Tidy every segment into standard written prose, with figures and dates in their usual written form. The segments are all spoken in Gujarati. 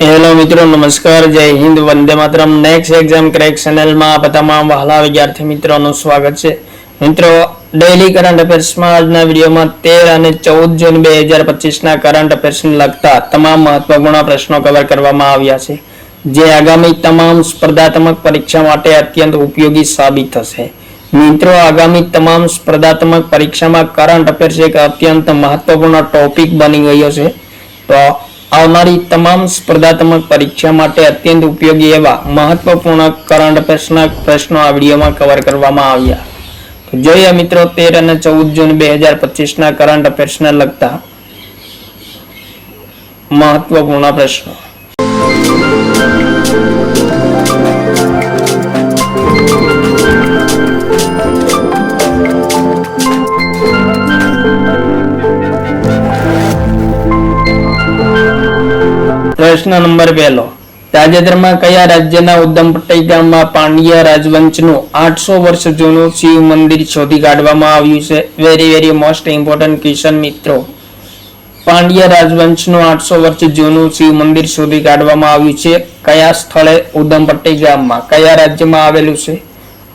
હેલો મિત્રો, નમસ્કાર, જય Hind, Vande Mataram. Next exam crack ચેનલમાં આપ તમામ વહાલા વિદ્યાર્થી મિત્રોનું સ્વાગત છે. મિત્રો, ડેઇલી કરંટ અફેર્સમાં આજના વિડીયોમાં 13 અને 14 જૂન 2025ના કરંટ અફેર્સને લગતા તમામ મહત્વપૂર્ણ પ્રશ્નો કવર કરવામાં આવ્યા છે, જે આગામી તમામ સ્પર્ધાત્મક પરીક્ષા માટે અત્યંત ઉપયોગી સાબિત થશે. મિત્રો, આગામી તમામ સ્પર્ધાત્મક પરીક્ષામાં કરંટ અફેર્સ એક અત્યંત મહત્વપૂર્ણ ટોપિક બની ગયો છે. તો આવનારી તમામ સ્પર્ધાત્મક પરીક્ષા માટે અત્યંત ઉપયોગી એવા મહત્વપૂર્ણ કરંટ અફેર્સના પ્રશ્નો આ વિડીયોમાં કવર કરવામાં આવ્યા. તો જોઈએ મિત્રો 13 અને 14 જૂન 2025ના કરંટ અફેર્સને લગતા મહત્વપૂર્ણ પ્રશ્નો. પ્રશ્ન નંબર 1. તાજેતરમાં કયા રાજ્યના ઉદમપટ્ટી ગામમાં પાંડ્ય રાજવંશનું 800 વર્ષ જૂનું શિવ મંદિર શોધી કાઢવામાં આવ્યું છે? વેરી મોસ્ટ ઇમ્પોર્ટન્ટ ક્વેશ્ચન મિત્રો. પાંડ્ય રાજવંશનું 800 વર્ષ જૂનું શિવ મંદિર શોધી કાઢવામાં આવ્યું છે. કયા સ્થળે? ઉદમપટ્ટી ગામમાં. કયા રાજ્યમાં આવેલું છે?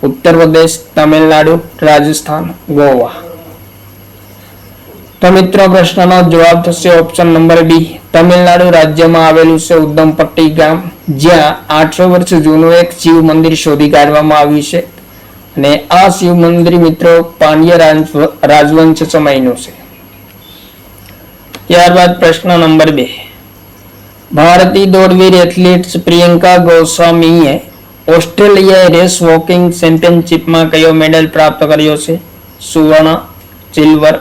ઉત્તર પ્રદેશ, તમિલનાડુ, રાજસ્થાન, ગોવા. તો મિત્રો, પ્રશ્નનો જવાબ થશે ઓપ્શન નંબર બી. તમિલનાડુ રાજ્યમાં આવેલું છે ઉદમપટ્ટી ગામ, જ્યાં 800 વર્ષ જૂનું એક શિવ મંદિર શોધી કાઢવામાં આવ્યું છે. અને આ શિવ મંદિર મિત્રો પાંડ્ય રાજવંશ સમયનું છે. ત્યારબાદ પ્રશ્ન નંબર 2. ભારતીય દોડવીર એથ્લીટ પ્રિયંકા ગોસ્વામીએ ઓસ્ટ્રેલિયા રેસ વોકિંગ ચેમ્પિયનશિપમાં કયો મેડલ પ્રાપ્ત કર્યો છે? સુવર્ણ, સિલ્વર,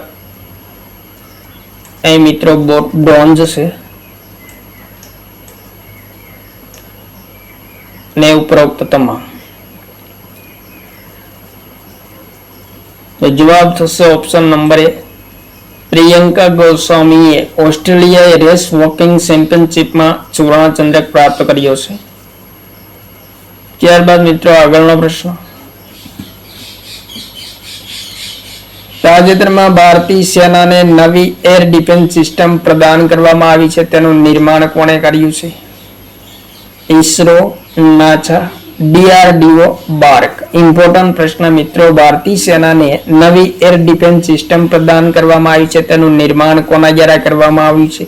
એ મિત્રો બ્રોન્ઝ છે ને ઉપરોક્ત તમામ. તો જવાબ થશે ઓપ્શન નંબર એ. પ્રિયંકા ગોસ્વામીએ ઓસ્ટ્રેલિયા રેસ વોકિંગ ચેમ્પિયનશિપમાં સુવર્ણ ચંદ્રક પ્રાપ્ત કર્યો છે. ત્યારબાદ મિત્રો આગળનો પ્રશ્ન. તાજેતરમાં ભારતીય સેનાને નવી એર ડિફેન્સ સિસ્ટમ પ્રદાન કરવામાં આવી છે. તેનું નિર્માણ કોણે કર્યું છે? ISRO, NASA, DRDO, bark. Important પ્રશ્ન મિત્રો. ભારતીય સેનાને નવી એર ડિફેન્સ સિસ્ટમ પ્રદાન કરવામાં આવી છે. તેનું નિર્માણ કોના દ્વારા કરવામાં આવ્યું છે?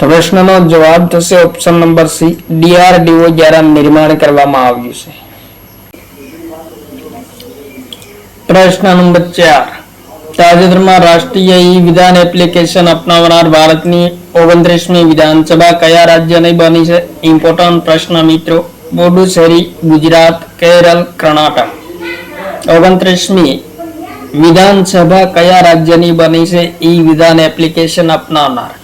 તો પ્રશ્નનો જવાબ થશે ઓપ્શન નંબર સી. DRDO દ્વારા નિર્માણ કરવામાં આવ્યું છે. પ્રશ્ન નંબર 4. તાજેતરમાં રાષ્ટ્રીય ઈ-વિધાન એપ્લિકેશન અપનાવનાર ભારતની 29મી વિધાનસભા કયા રાજ્યની બની છે? ઇમ્પોર્ટન્ટ પ્રશ્ન મિત્રો. પુડુચેરી, ગુજરાત, કેરળ, કર્ણાટક. 29મી વિધાનસભા કયા રાજ્યની બની છે ઈ-વિધાન એપ્લિકેશન અપનાવનાર?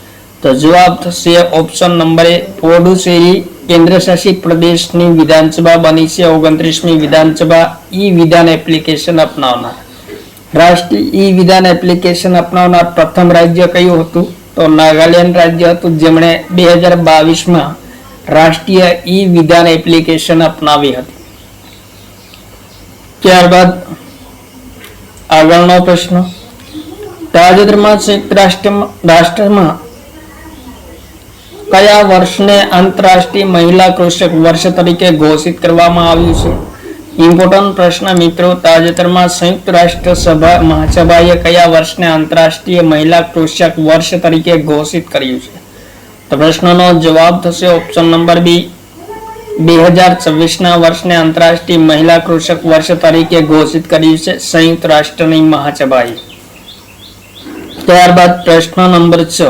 તો જવાબ થશે ઓપ્શન નંબર એ. પુડુચેરી કેન્દ્રશાસિત પ્રદેશની વિધાનસભા બની છે 29મી વિધાનસભા ઈ-વિધાન એપ્લિકેશન અપનાવનાર. રાષ્ટ્રીય ઈ-વિધાન એપ્લિકેશન અપનાવનાર પ્રથમ રાજ્ય કયું હતું? તો નાગાલેન્ડ રાજ્ય હતું, જેમણે 2022માં રાષ્ટ્રીય ઈ-વિધાન એપ્લિકેશન અપનાવી હતી. ત્યારબાદ આગળનો પ્રશ્ન. તાજેતરમાં સંયુક્ત રાષ્ટ્રમાં કયા વર્ષને આંતરરાષ્ટ્રીય મહિલા કૃષક વર્ષ તરીકે ઘોષિત કરવામાં આવ્યું છે? ઇમ્પોર્ટન્ટ પ્રશ્ન મિત્રો. તાજેતરમાં સંયુક્ત રાષ્ટ્ર મહાસભાએ કયા વર્ષને આંતરરાષ્ટ્રીય મહિલા કૃષક વર્ષ તરીકે ઘોષિત કર્યું છે? તો પ્રશ્નનો જવાબ થશે ઓપ્શન નંબર બી. 2026ના વર્ષને આંતરરાષ્ટ્રીય મહિલા કૃષક વર્ષ તરીકે ઘોષિત કર્યું છે સંયુક્ત રાષ્ટ્રની મહાસભાએ. ત્યારબાદ પ્રશ્ન નંબર 6.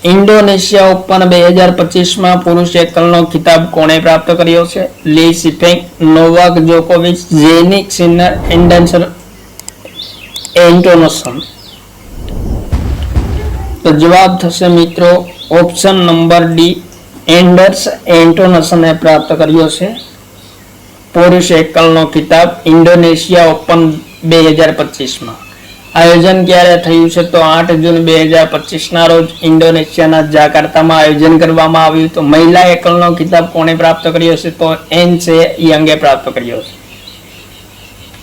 ઇન્ડોનેશિયા ઓપન 2025માં પુરુષ એકલનો ખિતાબ કોણે પ્રાપ્ત કર્યો છે? લી સિફેંગ, નોવાક જોકોવિચ, ઝેનિક સિનર, એન્ડરસન એન્ટોનસન. તો જવાબ થશે મિત્રો ઓપ્શન નંબર ડી. એન્ડર્સ એન્ટોનસને પ્રાપ્ત કર્યો છે પુરુષ એકલનો ખિતાબ ઇન્ડોનેશિયા ઓપન 2025માં. આયોજન ક્યારે થયું છે? તો 8 જૂન 2025ના રોજ ઇન્ડોનેશિયાના જાકાર્તામાં આયોજન કરવામાં આવ્યું. તો મહિલા એકલનો ખિતાબ કોણે પ્રાપ્ત કર્યો છે? તો એનસે યંગે પ્રાપ્ત કર્યો છે.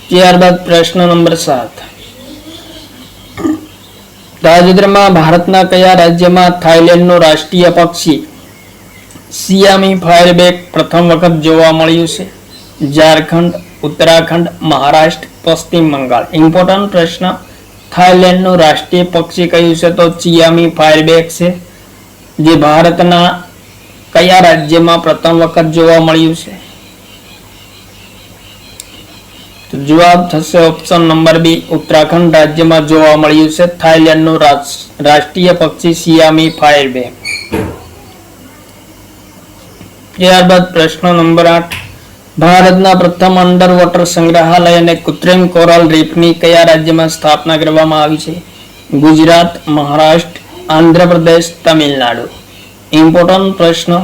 ત્યારબાદ પ્રશ્ન નંબર 7. તાજેતરમાં ભારતના કયા રાજ્યમાં થાઈલેન્ડનું રાષ્ટ્રીય પક્ષી સિયામી ફાયરબેક પ્રથમ વખત જોવા મળ્યું છે? ઝારખંડ, ઉત્તરાખંડ, મહારાષ્ટ્ર, પશ્ચિમ બંગાળ. ઇમ્પોર્ટન્ટ પ્રશ્ન. થાઈલેન્ડનું રાષ્ટ્રીય પક્ષી કયું છે? તો સિયામી ફાયરબેક છે, જે ભારતના કયા રાજ્યમાં પ્રથમ વખત જોવા મળ્યું છે? તો જવાબ થશે ઓપ્શન નંબર બી, ઉત્તરાખંડ રાજ્યમાં જોવા મળ્યું છે થાઈલેન્ડનું રાષ્ટ્રીય પક્ષી સિયામી ફાયરબેક. ત્યારબાદ પ્રશ્ન નંબર 8. ભારતના પ્રથમ અંડર વોટર સંગ્રહાલય અને કૃત્રિમ કોરલ રીફની કયા રાજ્યમાં સ્થાપના કરવામાં આવી છે? ગુજરાત, મહારાષ્ટ્ર, આંધ્રપ્રદેશ, તમિલનાડુ. ઇમ્પોર્ટન્ટ પ્રશ્ન.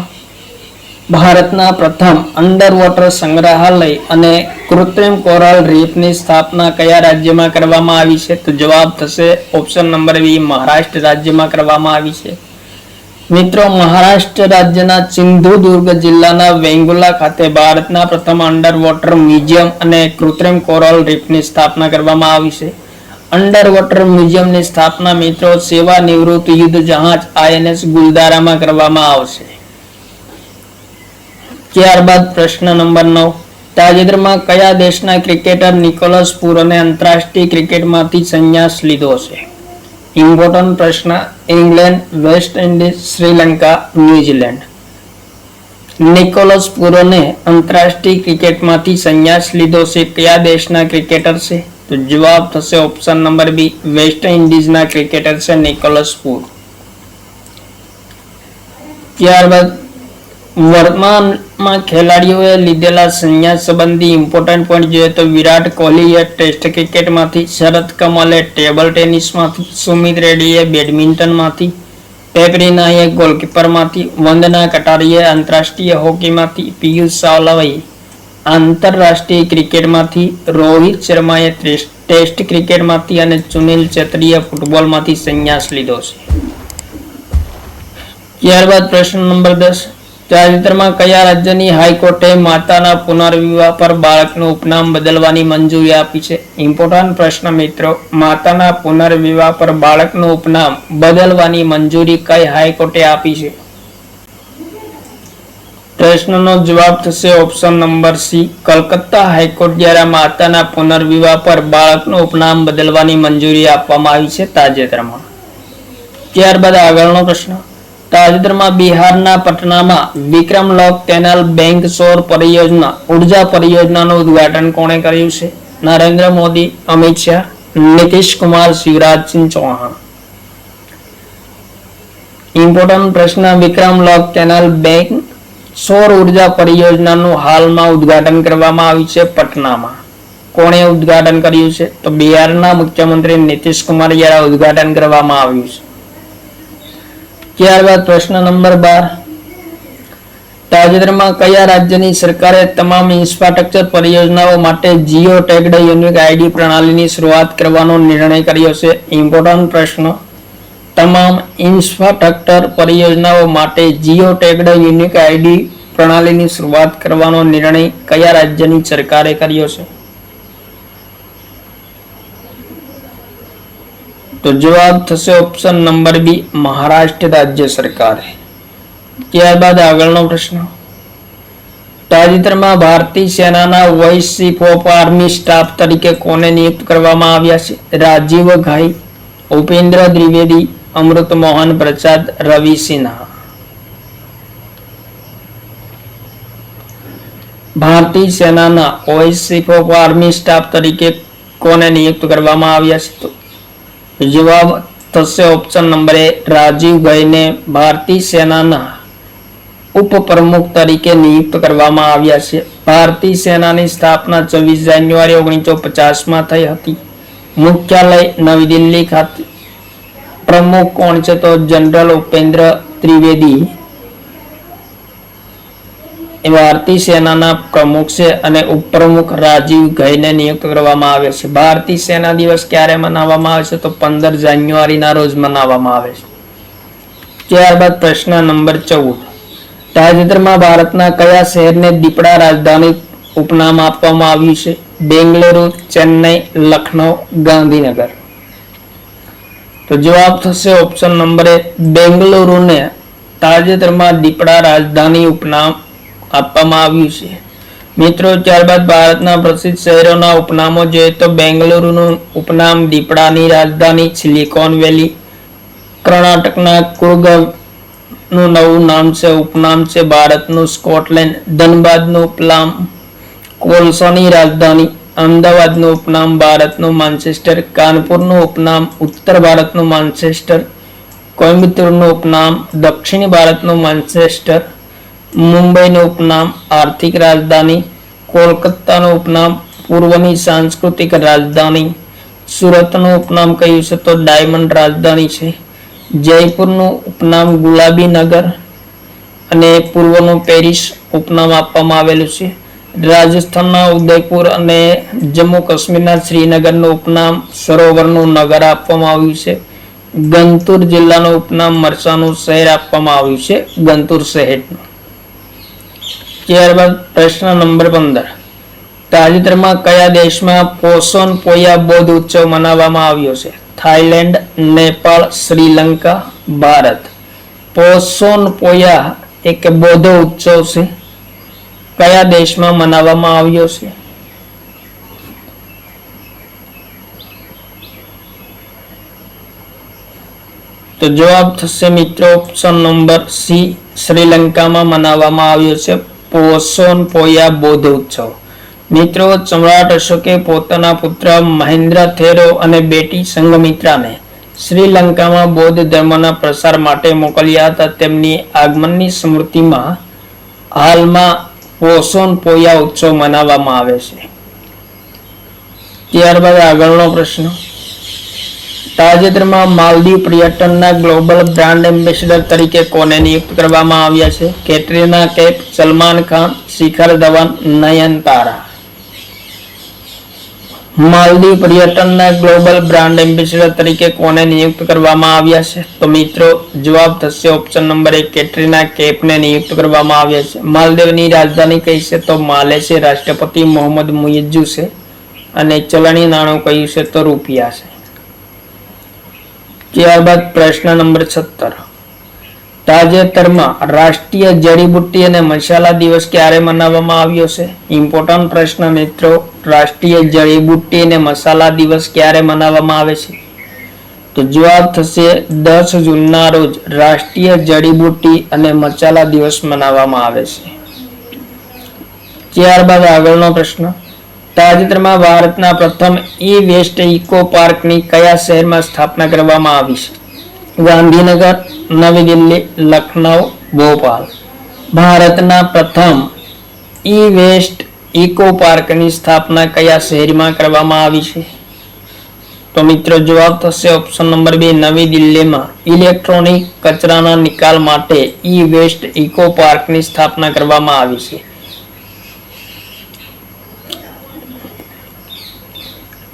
ભારતના પ્રથમ અંડર વોટર સંગ્રહાલય અને કૃત્રિમ કોરલ રીફની સ્થાપના કયા રાજ્યમાં કરવામાં આવી છે? તો જવાબ થશે ઓપ્શન નંબર બી, મહારાષ્ટ્ર રાજ્યમાં કરવામાં આવી છે. મિત્રો, મહારાષ્ટ્ર રાજ્યના સિંધુદુર્ગ જિલ્લાના વેંગુલા ખાતે ભારતના પ્રથમ અંડર વોટર મ્યુઝિયમ અને કૃત્રિમ કોરલ રીફની સ્થાપના કરવામાં આવી છે. અંડર વોટર મ્યુઝિયમની સ્થાપના મિત્રો સેવા નિવૃત્ત યુદ્ધ જહાજ INS ગુલદારામાં કરવામાં આવશે. ત્યારબાદ પ્રશ્ન નંબર 9. તાજેતરમાં કયા દેશના ક્રિકેટર નિકોલસ પૂરને આંતરરાષ્ટ્રીય ક્રિકેટમાંથી સંન્યાસ લીધો છે? ઇમ્પોર્ટન્ટ પ્રશ્ન. England, West Indies, Sri Lanka, New Zealand. Nicholas પૂરને આંતરરાષ્ટ્રીય ક્રિકેટમાંથી સંન્યાસ લીધો છે, કયા દેશના ક્રિકેટર છે? તો જવાબ થશે ઓપ્શન નંબર બી, વેસ્ટ ઇન્ડિઝના ક્રિકેટર છે નિકોલસ પૂર. ત્યારબાદ વર્તમાનમાં ખેલાડીઓએ લીધેલા સંન્યાસ સંબંધી ઇમ્પોર્ટન્ટ પોઈન્ટ જોઈએ તો વિરાટ કોહલીએ ટેસ્ટ ક્રિકેટમાંથી, શરદ કમલે ટેબલ ટેનિસમાંથી, સુમિત રેડ્ડીએ બેડમિન્ટનમાંથી, પેપરીનાએ ગોલકીપરમાંથી, વંદના કટારીએ આંતરરાષ્ટ્રીય હોકીમાંથી, પિયુષ ચાવલાએ આંતરરાષ્ટ્રીય ક્રિકેટમાંથી, રોહિત શર્માએ ટેસ્ટ ક્રિકેટમાંથી અને સુનિલ છેત્રીએ ફૂટબોલમાંથી સંન્યાસ લીધો છે. ત્યારબાદ પ્રશ્ન નંબર 10. તાજેતરમાં કયા રાજ્યની હાઈકોર્ટે માતાના પુનર્વિવાહ પર બાળકનું ઉપનામ બદલવાની મંજૂરી આપી છે? ઇમ્પોર્ટન્ટ પ્રશ્ન મિત્રો. માતાના પુનર્વિવાહ પર બાળકનું ઉપનામ બદલવાની મંજૂરી કઈ હાઈકોર્ટે આપી છે? પ્રશ્નનો જવાબ થશે option number C, Calcutta high court દ્વારા માતાના પુનર્વિવાહ પર બાળકનું ઉપનામ બદલવાની મંજૂરી આપવામાં આવી છે તાજેતરમાં. ત્યારબાદ આગળનો પ્રશ્ન. તાજેતરમાં બિહારના પટનામાં વિક્રમલોક કેનાલ બેંક સૌર પરિયોજના ઉર્જા પરિયોજનાનું ઉદ્ઘાટન કોણે કર્યું છે? નરેન્દ્ર મોદી, અમિત શાહ, નીતિશ કુમાર, શિવરાજસિંહ ચૌહાણ. ઇમ્પોર્ટન્ટ પ્રશ્ન. વિક્રમલોક કેનાલ બેંક સૌર ઉર્જા પરિયોજનાનું હાલમાં ઉદ્ઘાટન કરવામાં આવ્યું છે પટનામાં. કોણે ઉદ્ઘાટન કર્યું છે? તો બિહારના મુખ્યમંત્રી નીતિશ કુમાર દ્વારા ઉદ્ઘાટન કરવામાં આવ્યું છે. ત્યારબાદ પ્રશ્ન નંબર 12. તાજેતરમાં કયા રાજ્યની સરકારે તમામ ઇન્ફ્રાસ્ટ્રક્ચર પરિયોજનાઓ માટે જીઓ ટેગ્ડ યુનિક આઈડી પ્રણાલીની શરૂઆત કરવાનો નિર્ણય કર્યો છે? ઇમ્પોર્ટન્ટ પ્રશ્ન. તમામ ઇન્ફ્રાસ્ટ્રક્ચર પરિયોજનાઓ માટે જીઓ ટેગ્ડ યુનિક આઈડી પ્રણાલીની શરૂઆત કરવાનો નિર્ણય કયા રાજ્યની સરકારે કર્યો છે? તો જવાબ થશે ઓપ્શન નંબર બી, મહારાષ્ટ્ર રાજ્ય સરકારે. ત્યારબાદ આગળનો પ્રશ્ન. તાજેતરમાં ભારતીય સેનાના vice chief of army staff તરીકે કોને નિયુક્ત કરવામાં આવ્યા છે? રાજીવ ઘાઈ, ઉપેન્દ્ર દ્વિવેદી, અમૃત મોહન પ્રસાદ, રવિ સિન્હા. ભારતીય સેનાના vice chief of army staff તરીકે કોને નિયુક્ત કરવામાં આવ્યા છે? તો જવાબ થશે ઓપ્શન નંબર એ, રાજીવ ઘાઈને ભારતીય સેનાના ઉપપ્રમુખ તરીકે નિયુક્ત કરવામાં આવ્યા છે. ભારતીય સેનાની સ્થાપના 24 જાન્યુઆરી 1950માં થઈ હતી. મુખ્યાલય નવી દિલ્હી ખાતે. પ્રમુખ કોણ છે? તો જનરલ ઉપેન્દ્ર ત્રિવેદી એ ભારતીય સેનાના પ્રમુખ છે અને ઉપપ્રમુખ રાજીવ ઘાઈને નિયુક્ત કરવામાં આવે છે. ભારતીય સેના દિવસ ક્યારે મનાવવામાં આવે છે? તો 15 જાન્યુઆરીના રોજ મનાવવામાં આવે છે. ત્યારબાદ પ્રશ્ન નંબર 14. તાજેતરમાં ભારતના કયા શહેરને દીપડા રાજધાની ઉપનામ આપવામાં આવ્યું છે? બેંગલુરુ, ચેન્નઈ, લખનઉ, ગાંધીનગર. તો જવાબ થશે ઓપ્શન નંબર એ, બેંગલુરુને તાજેતરમાં દીપડા રાજધાની ઉપનામ આપવામાં આવ્યું છે. મિત્રો ત્યારબાદ ભારતના પ્રસિદ્ધ શહેરોના ઉપનામો જોઈએ તો બેંગલુરુનું ઉપનામ દીપડાની રાજધાની, સિલિકોન વેલી. કર્ણાટકના કુર્ગનું નવું નામ છે, ઉપનામ છે ભારતનું સ્કોટલેન્ડ. ધનબાદનું ઉપનામ કોલસાની રાજધાની. અમદાવાદનું ઉપનામ ભારતનું માન્ચેસ્ટર. કાનપુરનું ઉપનામ ઉત્તર ભારતનું માન્ચેસ્ટર. કોઇમ્બતુરનું ઉપનામ દક્ષિણ ભારતનું માન્ચેસ્ટર. મુંબઈનું ઉપનામ આર્થિક રાજધાની. કોલકાતાનું ઉપનામ પૂર્વની સાંસ્કૃતિક રાજધાની. સુરતનું ઉપનામ કયું છે તો ડાયમંડ રાજધાની છે. જયપુરનું ઉપનામ ગુલાબી નગર અને પૂર્વનું પેરિસ ઉપનામ આપવામાં આવેલું છે. રાજસ્થાનના ઉદયપુર અને જમ્મુ કાશ્મીરના શ્રીનગરનું ઉપનામ સરોવરનું નગર આપવામાં આવ્યું છે. ગંતુર જિલ્લાનું ઉપનામ મરસાનું શહેર આપવામાં આવ્યું છે, ગંતુર શહેરનું. ત્યારબાદ પ્રશ્ન નંબર 15, તાજેતરમાં કયા દેશમાં પોષણ પોયા બૌદ્ધ ઉત્સવ મનાવવામાં આવ્યો છે? થાઈલેન્ડ, નેપાળ, શ્રીલંકા, ભારત. પોષણ પોયા એક બૌદ્ધ ઉત્સવ છે, કયા દેશમાં મનાવવામાં આવ્યો છે? તો જવાબ થશે મિત્રો ઓપ્શન નંબર સી, શ્રીલંકામાં મનાવવામાં આવ્યો છે પોષણ પોયા બૌદ્ધ ઉત્સવ. મિત્રો સમ્રાટ અશોકે પોતાના પુત્ર મહેન્દ્ર થેરો અને બેટી સંઘમિત્રાને શ્રીલંકામાં બૌદ્ધ ધર્મના પ્રસાર માટે મોકલ્યા હતા. તેમની આગમનની સ્મૃતિમાં હાલમાં પોષણ પોયા ઉત્સવ મનાવવામાં આવે છે. ત્યારબાદ આગળનો પ્રશ્ન, તાજેતરમાં માલદીવ પર્યટનના ગ્લોબલ બ્રાન્ડ એમ્બેસેડર તરીકે કોને નિયુક્ત કરવામાં આવ્યા છે? કેટરીના કૈફ, સલમાન ખાન, શિખર ધવન, નયનતારા. માલદીવ પર્યટનના ગ્લોબલ બ્રાન્ડ એમ્બેસેડર તરીકે કોને નિયુક્ત કરવામાં આવ્યા છે? તો મિત્રો જવાબ થશે ઓપ્શન નંબર 1, કેટરીના કૈફને નિયુક્ત કરવામાં આવ્યા છે. માલદીવની રાજધાની કઈ છે તો માલે છે. રાષ્ટ્રપતિ મોહમ્મદ મુઇઝ્ઝુ છે અને ચલણી નાણું કયું છે તો રૂપિયા છે. ત્યારબાદ પ્રશ્ન નંબર 17, તાજેતરમાં રાષ્ટ્રીય જડીબુટ્ટી અને મસાલા દિવસ ક્યારે મનાવવામાં આવ્યો છે? ઇમ્પોર્ટન્ટ પ્રશ્ન મિત્રો, રાષ્ટ્રીય જડીબુટ્ટી અને મસાલા દિવસ ક્યારે મનાવવામાં આવે છે? તો જવાબ થશે 10 જૂનના રોજ રાષ્ટ્રીય જડીબુટ્ટી અને મસાલા દિવસ મનાવવામાં આવે છે. ત્યારબાદ આગળનો પ્રશ્ન, તાજેતરમાં ભારતના પ્રથમ ઈ-વેસ્ટ ઇકો પાર્કની કયા શહેરમાં સ્થાપના કરવામાં આવી છે? ગાંધીનગર, નવી દિલ્હી, લખનઉ, ભોપાલ. ભારતના પ્રથમ ઈ-વેસ્ટ ઇકો પાર્કની સ્થાપના કયા શહેરમાં કરવામાં આવી છે? તો મિત્રો જવાબ થશે ઓપ્શન નંબર 2, નવી દિલ્હીમાં ઇલેક્ટ્રોનિક કચરાના નિકાલ માટે ઈ-વેસ્ટ ઇકો પાર્કની સ્થાપના કરવામાં આવી છે.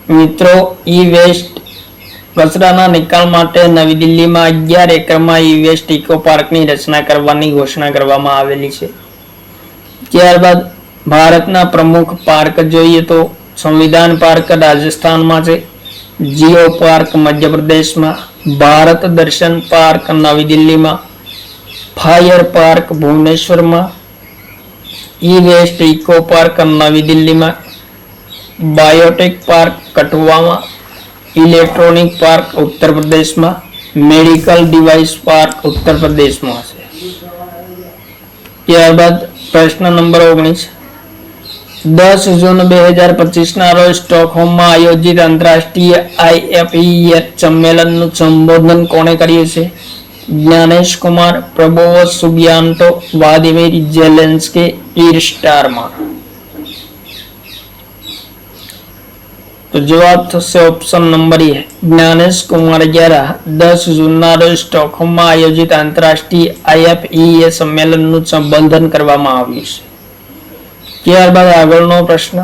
મિત્રો ઈ-વેસ્ટ કચરાના નિકાલ માટે નવી દિલ્હીમાં 11 એકરમાં ઈ-વેસ્ટ ઇકો પાર્કની રચના કરવાની ઘોષણા કરવામાં આવેલી છે. ત્યારબાદ ભારતના પ્રમુખ પાર્ક જોઈએ તો સંવિધાન પાર્ક રાજસ્થાનમાં છે, જીઓ પાર્ક મધ્યપ્રદેશમાં, ભારત દર્શન પાર્ક નવી દિલ્હીમાં, ફાયર પાર્ક ભુવનેશ્વરમાં, ઈ-વેસ્ટ ઇકો પાર્ક નવી દિલ્હીમાં, બાયોટેક પાર્ક કઠુઆમાં, ઇલેક્ટ્રોનિક પાર્ક ઉત્તર પ્રદેશમાં, મેડિકલ ડિવાઇસ પાર્ક ઉત્તર પ્રદેશમાં છે. ત્યારબાદ પ્રશ્ન નંબર 19, 10 જૂન 2025ના રોજ સ્ટોકહોમમાં આયોજિત આંતરરાષ્ટ્રીય IFEF સંમેલનનું સંબોધન કોણે કર્યું છે? Gyanesh Kumar, Prabowo Subianto, Vladimir Zelensky, Keir Starmer. તો જવાબ થશે option number A, Gyanesh Kumar દ્વારા 10 જૂનના રોજ સ્ટોકહોમમાં આયોજિત આંતરરાષ્ટ્રીય IFEF સંમેલનનું સંબોધન કરવામાં આવ્યું છે. ત્યારબાદ આગળનો પ્રશ્ન,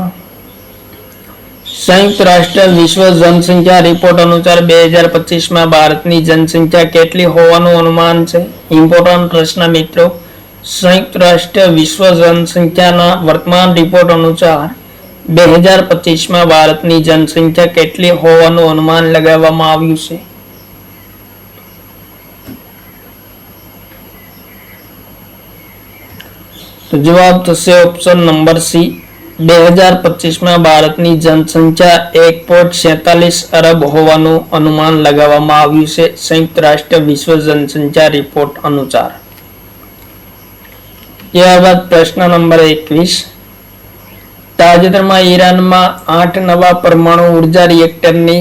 સંયુક્ત રાષ્ટ્ર વિશ્વ જનસંખ્યા રિપોર્ટ અનુસાર 2025માં ભારતની જનસંખ્યા કેટલી હોવાનું અનુમાન છે? ઇમ્પોર્ટન્ટ પ્રશ્ન મિત્રો, સંયુક્ત રાષ્ટ્ર વિશ્વ જનસંખ્યાના વર્તમાન રિપોર્ટ અનુસાર 2025માં ભારતની જનસંખ્યા કેટલી હોવાનું અનુમાન લગાવવામાં આવ્યું છે? તો જવાબ થશે ઓપ્શન નંબર સી. 2025માં ભારતની જનસંખ્યા 1.47 અરબ હોવાનું અનુમાન લગાવવામાં આવ્યું છે સંયુક્ત રાષ્ટ્ર વિશ્વ જનસંખ્યા રિપોર્ટ અનુસાર. ત્યારબાદ પ્રશ્ન નંબર 21. તાજેતરમાં ઈરાનમાં 8 નવા પરમાણુ ઉર્જા રિએક્ટરની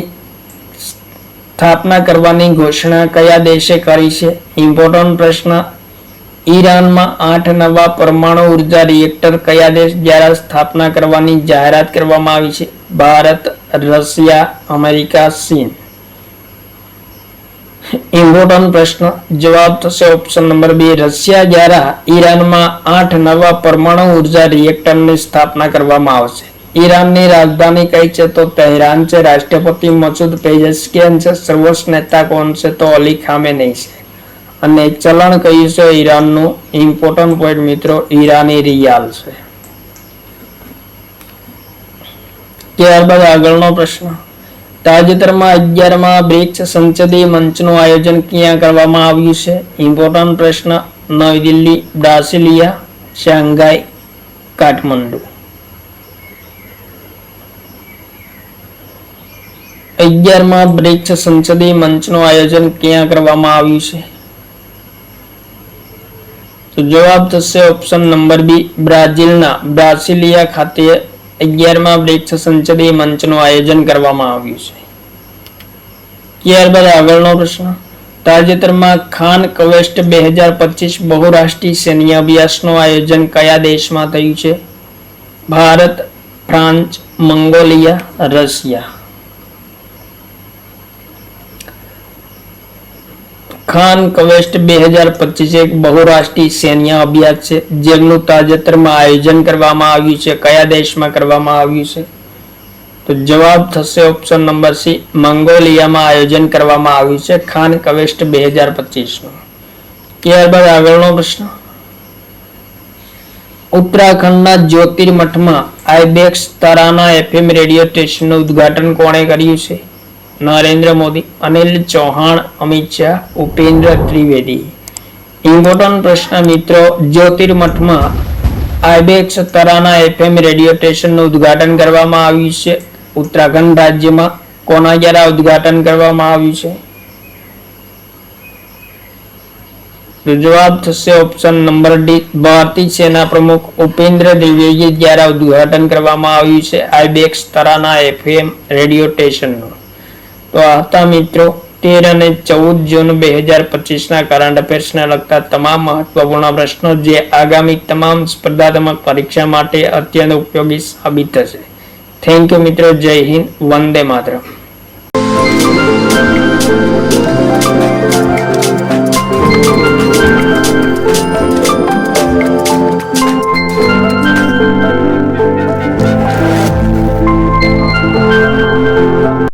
સ્થાપના કરવાની ઘોષણા કયા દેશે કરી છે? ઇમ્પોર્ટન્ટ પ્રશ્ન. ઈરાનમાં 8 નવા પરમાણુ ઉર્જા રિએક્ટર કયા દેશ દ્વારા સ્થાપના કરવાની જાહેરાત કરવામાં આવી છે? ભારત, રશિયા, અમેરિકા, ચીન. ઇમ્પોર્ટન્ટ પ્રશ્ન. જવાબ થશે ઓપ્શન નંબર 2. રશિયા દ્વારા ઈરાનમાં 8 નવા પરમાણુ ઉર્જા રિએક્ટરની સ્થાપના કરવામાં આવશે. ઈરાનની રાજધાની કઈ છે? તો તહેરાન છે. રાષ્ટ્રપતિ મસૂદ પેઝેશ્કિયાન છે. સર્વોચ્ચ નેતા કોણ છે? તો અલી ખામેનેઈ છે. અને ચલણ કયું છે ઈરાનનું? ઇમ્પોર્ટન્ટ પોઈન્ટ મિત્રો, ઈરાની રિયાલ છે. ત્યારબાદ આગળનો પ્રશ્ન. તાજેતરમાં 11મા બ્રિક્સ સંસદીય મંચનું આયોજન ક્યાં કરવામાં આવ્યું છે? ઇમ્પોર્ટન્ટ પ્રશ્ન. નવી દિલ્હી, બ્રાસિલિયા, શાંઘાઈ, કાઠમંડુ. 11મા બ્રિક્સ સંસદીય મંચનું આયોજન ક્યાં કરવામાં આવ્યું છે? તો જવાબ થશે ઓપ્શન નંબર બી. બ્રાઝિલના બ્રાસિલિયા ખાતે 11મા બ્રિક્સ સંસદીય મંચનું આયોજન કરવામાં આવ્યું છે. ત્યારબાદ આગળનો પ્રશ્ન. તાજેતરમાં ખાન ક્વેસ્ટ 2025 બહુરાષ્ટ્રીય સૈન્ય અભ્યાસનું આયોજન કયા દેશમાં થયું છે? Bharat, France, Mongolia, Russia. Khan quest 2025 એક બહુરાષ્ટ્રીય સૈન્ય અભ્યાસ છે જેનું તાજેતરમાં આયોજન કરવામાં આવ્યું છે. કયા દેશમાં કરવામાં આવ્યું છે? તો જવાબ થશે ઓપ્શન નંબર સી. મંગોલિયામાં આયોજન કરવામાં આવ્યું છે ખાન ક્વેસ્ટ 2025નું. ત્યારબાદ આગળનો પ્રશ્ન. ઉત્તરાખંડના જ્યોતિર્મઠમાં આઈબેક્સ તરાના FM રેડિયો સ્ટેશનનું ઉદ્ઘાટન કોણે કર્યું છે? નરેન્દ્ર મોદી, અનિલ ચૌહાણ, અમિત શાહ, ઉપેન્દ્ર ત્રિવેદી. ઇમ્પોર્ટન્ટ પ્રશ્ન મિત્રો. જ્યોતિર્મઠમાં આઈબેક્સ તરાના FM રેડિયો સ્ટેશનનું ઉદ્ઘાટન કરવામાં આવ્યું છે ઉત્તરાખંડ રાજ્યમાં. કોના દ્વારા ઉદ્ઘાટન કરવામાં આવ્યું છે? તો જવાબ થશે ઓપ્શન નંબર ડી. ભારતીય સેના પ્રમુખ ઉપેન્દ્ર ત્રિવેદી દ્વારા ઉદ્ઘાટન કરવામાં આવ્યું છે આઈબેક્સ તરાના FM રેડિયો સ્ટેશનનું. તો આ હતા મિત્રો 13 અને 14 જૂન 2025ના કરંટ અફેર્સને લગતા તમામ મહત્વપૂર્ણ પ્રશ્નો જે આગામી તમામ સ્પર્ધાત્મક પરીક્ષા માટે અત્યંત ઉપયોગી સાબિત થશે. થેન્ક યુ મિત્રો. જય હિન્દ. વંદે માતરમ.